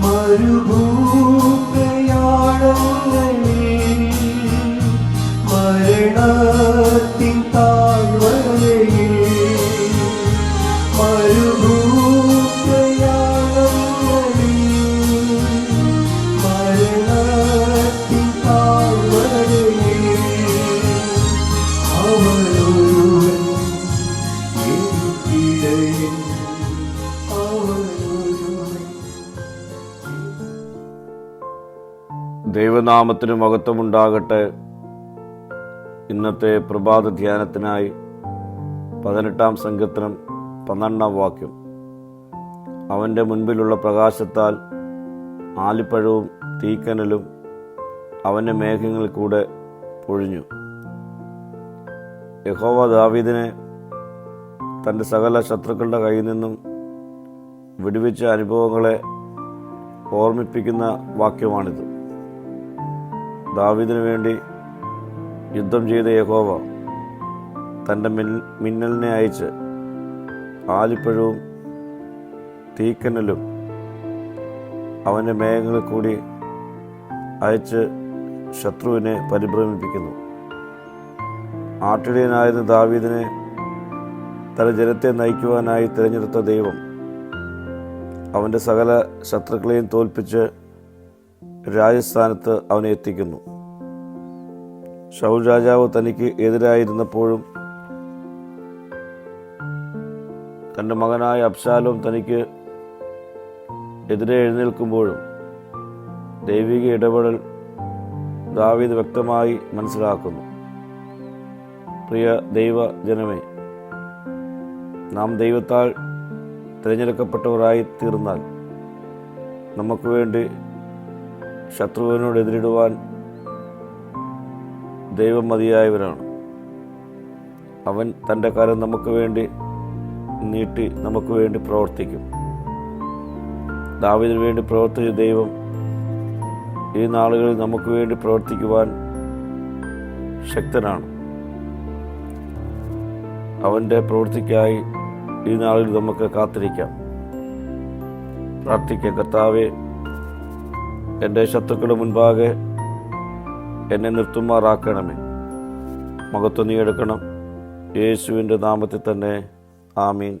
മരുഭൂപ്രയാണങ്ങളിൽ മരണത്തിൻ താഴ്വരയിൽ മരുഭൂപ്രയാണങ്ങളിൽ മരണത്തിൻ താഴ്വരയിൽ അവനൊരുവൻ എനിക്കിടയൻ ദൈവനാമത്തിന് മഹത്വമുണ്ടാകട്ടെ. ഇന്നത്തെ പ്രഭാത ധ്യാനത്തിനായി 18-ാം സങ്കീർത്തനം 12-ാം വാക്യം. അവൻ്റെ മുൻപിലുള്ള പ്രകാശത്താൽ ആലിപ്പഴവും തീക്കനലും അവൻ്റെ മേഘങ്ങളിൽ കൂടെ പൊഴിഞ്ഞു. യഹോവ ദാവീദിനെ തൻ്റെ സകല ശത്രുക്കളുടെ കയ്യിൽ നിന്നും വിടുവിച്ച അനുഭവങ്ങളെ ഓർമ്മിപ്പിക്കുന്ന വാക്യമാണിത്. ദാവീദിനു വേണ്ടി യുദ്ധം ചെയ്ത യഹോവ തൻ്റെ മിന്നലിനെ അയച്ച് ആലിപ്പഴവും തീക്കനലും അവൻ്റെ മേഘങ്ങളിൽ കൂടി അയച്ച് ശത്രുവിനെ പരിഭ്രമിപ്പിക്കുന്നു. ആട്ടിടയനായിരുന്ന ദാവീദിനെ തൻ്റെ ജനത്തെ നയിക്കുവാനായി തിരഞ്ഞെടുത്ത ദൈവം അവൻ്റെ സകല ശത്രുക്കളെയും തോൽപ്പിച്ച് രാജസ്ഥാനത്ത് അവനെ എത്തിക്കുന്നു. ശൗൽ രാജാവ് തനിക്ക് എതിരായിരുന്നപ്പോഴും തൻ്റെ മകനായ അബ്ശാലോം തനിക്ക് എതിരെ എഴുന്നേൽക്കുമ്പോഴും ദൈവിക ഇടപെടൽ ദാവീദ് വ്യക്തമായി മനസ്സിലാക്കുന്നു. പ്രിയ ദൈവജനമേ, നാം ദൈവത്താൽ തിരഞ്ഞെടുക്കപ്പെട്ടവരായി തീർന്നാൽ നമുക്ക് വേണ്ടി ശത്രുവിനോട് എതിരിടുവാൻ ദൈവം മതിയായവരാണ്. അവൻ തൻ്റെ കരം നമുക്ക് വേണ്ടി നീട്ടി നമുക്ക് വേണ്ടി പ്രവർത്തിക്കും. ദാവീദിന് വേണ്ടി പ്രവർത്തിച്ച ദൈവം ഈ നാളുകളിൽ നമുക്ക് വേണ്ടി പ്രവർത്തിക്കുവാൻ ശക്തനാണ്. അവൻ്റെ പ്രവൃത്തിക്കായി ഈ നാളിൽ നമുക്ക് കാത്തിരിക്കാം, പ്രാർത്ഥിക്കാം. കർത്താവേ, എൻ്റെ ശത്രുക്കളുടെ മുൻപാകെ എന്നെ നിർത്തുമാറാക്കണമേ. മഹത്വം നീ എടുക്കണം. യേശുവിൻ്റെ നാമത്തിൽ തന്നെ. ആമീൻ.